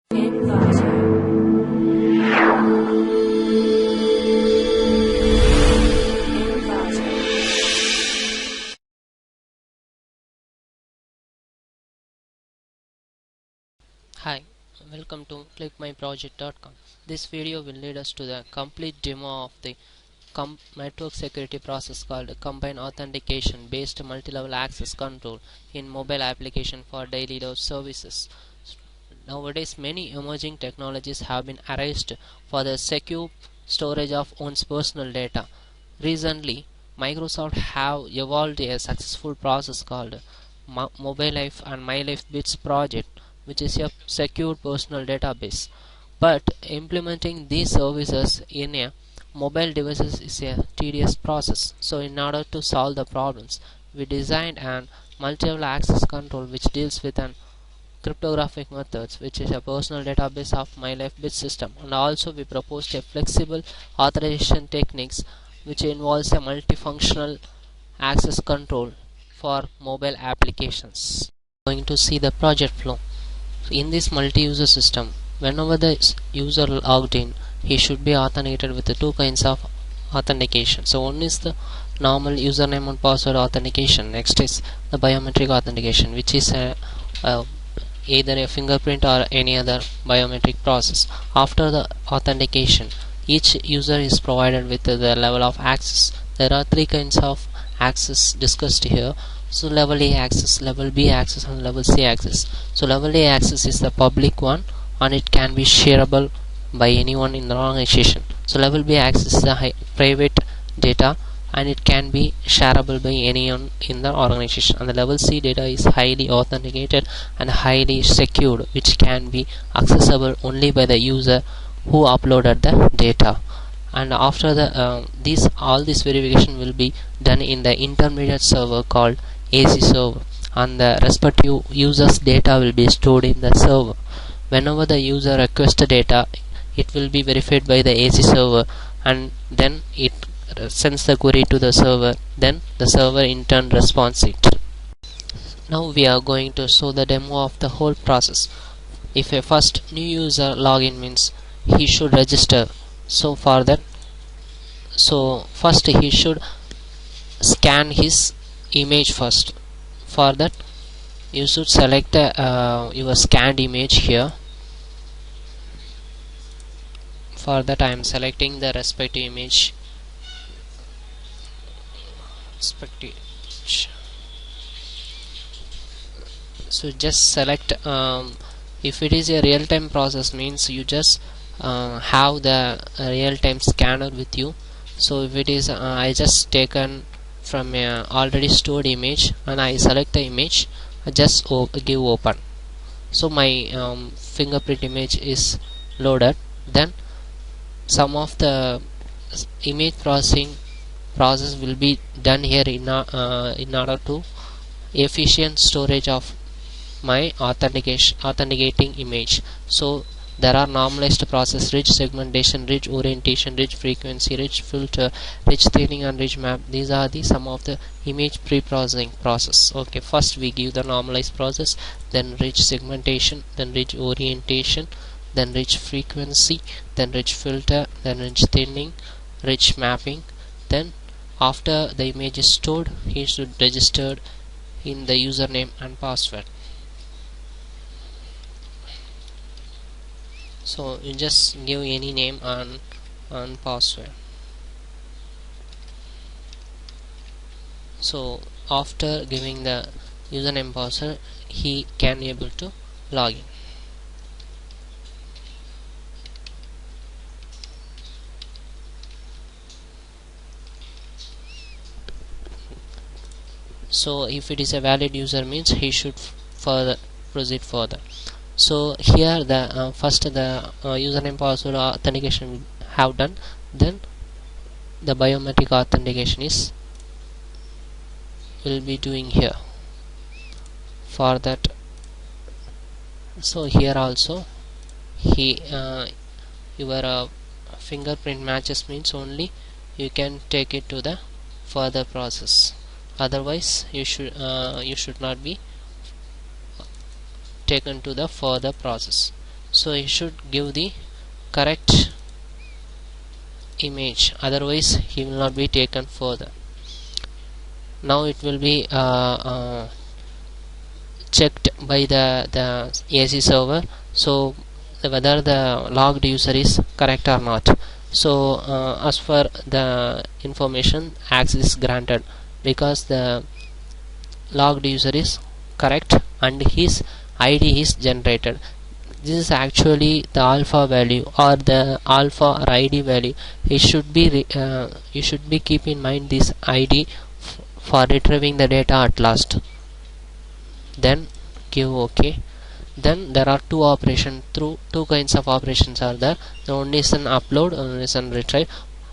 Hi, welcome to clickmyproject.com. This video will lead us to the complete demo of the network security process called Combined Authentication-Based Multilevel Access Control in mobile application for daily life services. Nowadays, many emerging technologies have been arranged for the secure storage of one's personal data. Recently, Microsoft have evolved a successful process called Mobile Life and My Life Bits project, which is a secure personal database. But implementing these services in a mobile devices is a tedious process. So in order to solve the problems, we designed an multi-level access control which deals with an cryptographic methods, which is a personal database of my life bit system, and also we proposed a flexible authorization techniques which involves a multifunctional access control for mobile applications. Going to see the project flow. In this multi-user system, whenever the user logged in, he should be authenticated with the two kinds of authentication. So one is the normal username and password authentication. Next is the biometric authentication, which is either a fingerprint or any other biometric process. After the authentication, each user is provided with the level of access. There are three kinds of access discussed here. So level A access, level B access, and level C access. So level A access is the public one, and it can be shareable by anyone in the organization. So level B access is the private data, and it can be shareable by anyone in the organization. And the level C data is highly authenticated and highly secured, which can be accessible only by the user who uploaded the data. And after the all this verification will be done in the intermediate server called AC server, and the respective user's data will be stored in the server. Whenever the user requests the data, it will be verified by the AC server, and then it sends the query to the server, then the server in turn responds it. Now we are going to show the demo of the whole process. If a first new user login means he should register. So for that, first he should scan his image first. For that, you should select your scanned image here. For that, I am selecting the respective image. So just select. If it is a real-time process, means you just have the real-time scanner with you. So if it is I just taken from a already stored image and I select the image, I just give open. So my fingerprint image is loaded. Then some of the image process will be done here in order to efficient storage of my authenticating image. So there are normalized process, rich segmentation, rich orientation, rich frequency, rich filter, rich thinning, and rich map. These are the some of the image pre-processing process. Okay, first we give the normalized process, then rich segmentation, then rich orientation, then rich frequency, then rich filter, then rich thinning, rich mapping. Then after the image is stored, he should register in the username and password. So you just give any name and password. So after giving the username password, he can be able to log in. So if it is a valid user, means he should proceed further. So here the first the username password authentication have done, then the biometric authentication will be doing here. For that, so here also your fingerprint matches, means only you can take it to the further process. Otherwise you should not be taken to the further process. so he should give the correct image, otherwise he will not be taken further. Now it will be checked by the AC server, so whether the logged user is correct or not. So as per the information, access is granted because the logged user is correct and his ID is generated. This is actually the alpha value or the alpha or ID value. It should be you should be keep in mind this ID for retrieving the data at last. Then give OK. Then there are two kinds of operations are there. The one is an upload, one is an retrieve.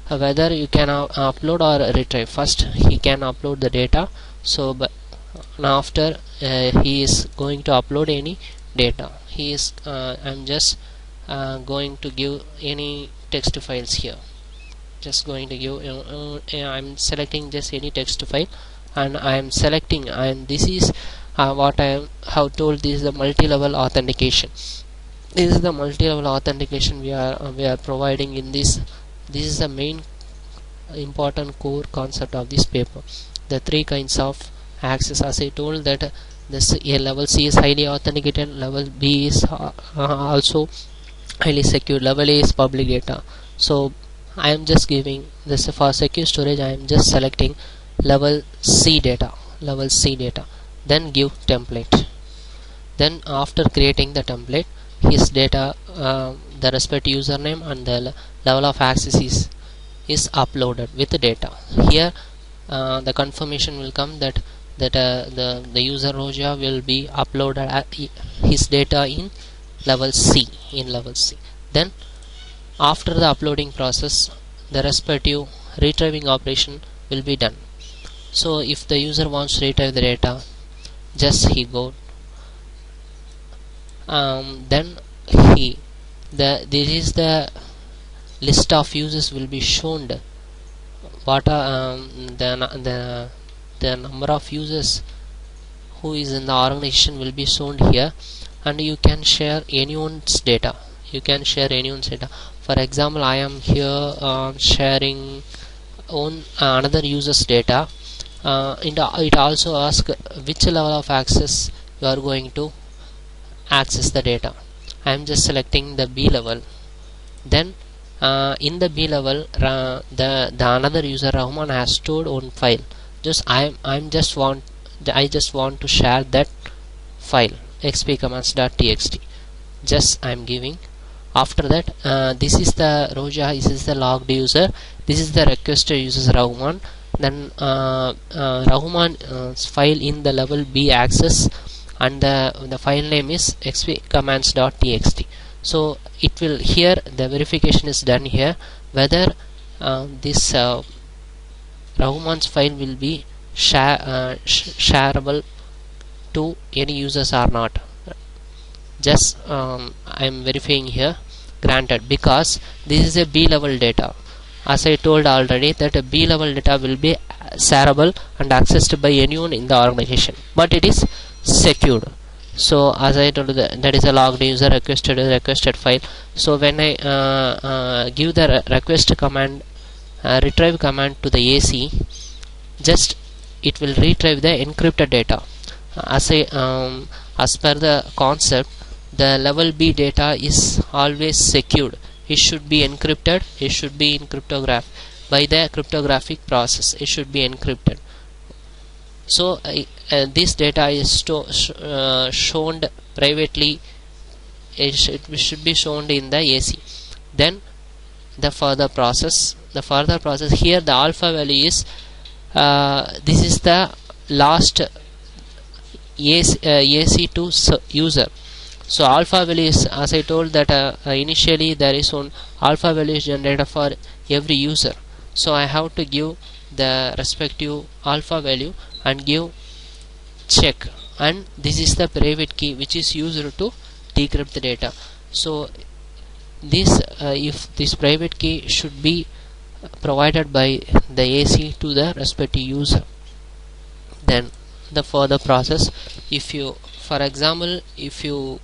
Whether you can upload or retrieve. First he can upload the data, so after he is going to upload any data, he is I'm just going to give any text files here. Just going to give I'm selecting just any text file, and I am selecting, and this is what I have told. This is the multi-level authentication. This is the multi-level authentication we are providing in this. This is the main important core concept of this paper. The three kinds of access, as I told, that this level C is highly authenticated, level B is also highly secure, level A is public data. So I am just giving this for secure storage. I am just selecting level C data, then give template. Then after creating the template, his data, the respective username and the level of access is uploaded with the data. Here the confirmation will come that the user Roja will be uploaded his data in level C. Then after the uploading process, the respective retrieving operation will be done. So if the user wants to retrieve the data, just he go then this is the list of users will be shown. What are the number of users who is in the organization will be shown here, and you can share anyone's data. For example, I am here sharing on another user's data. It also asks which level of access you are going to access the data. I am just selecting the B level. Then in the B level, the another user Rahman has stored on file. I just want to share that file, xpcommands.txt. Just I am giving. After that, this is the Roja, this is the logged user, this is the requested user Rahman. Then Rahman's file in the level B access, and the file name is xpcommands.txt. So it will, here the verification is done here whether this Rahman's file will be shareable to any users or not. Just I am verifying here, granted, because this is a B level data. As I told already that a B level data will be shareable and accessed by anyone in the organization, but it is secured. So as I told, that is a logged user requested file. So when I give the request command, retrieve command to the AC, just it will retrieve the encrypted data. As per the concept, the level B data is always secured. It should be encrypted. It should be in cryptograph by the cryptographic process. It should be encrypted. So this data is shown privately. It should be shown in the AC. Then the further process here, the alpha value is this is the last AC to user. So alpha value is, as I told, that initially there is one alpha value is generated for every user. So I have to give the respective alpha value and give check, and this is the private key which is used to decrypt the data. So this if this private key should be provided by the AC to the respective user. Then the further process, if you, for example, if you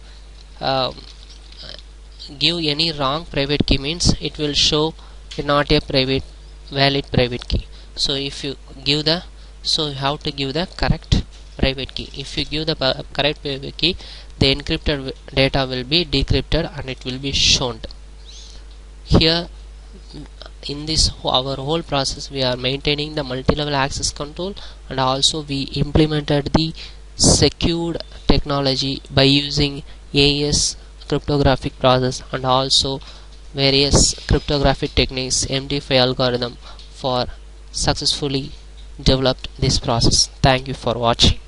give any wrong private key means it will show not a valid private key. So if you give the you have to give the correct private key. If you give the correct private key, the encrypted data will be decrypted and it will be shown. Here in this our whole process we are maintaining the multi-level access control, and also we implemented the secured technology by using AES cryptographic process and also various cryptographic techniques, MD5 algorithm, for successfully developed this process. Thank you for watching.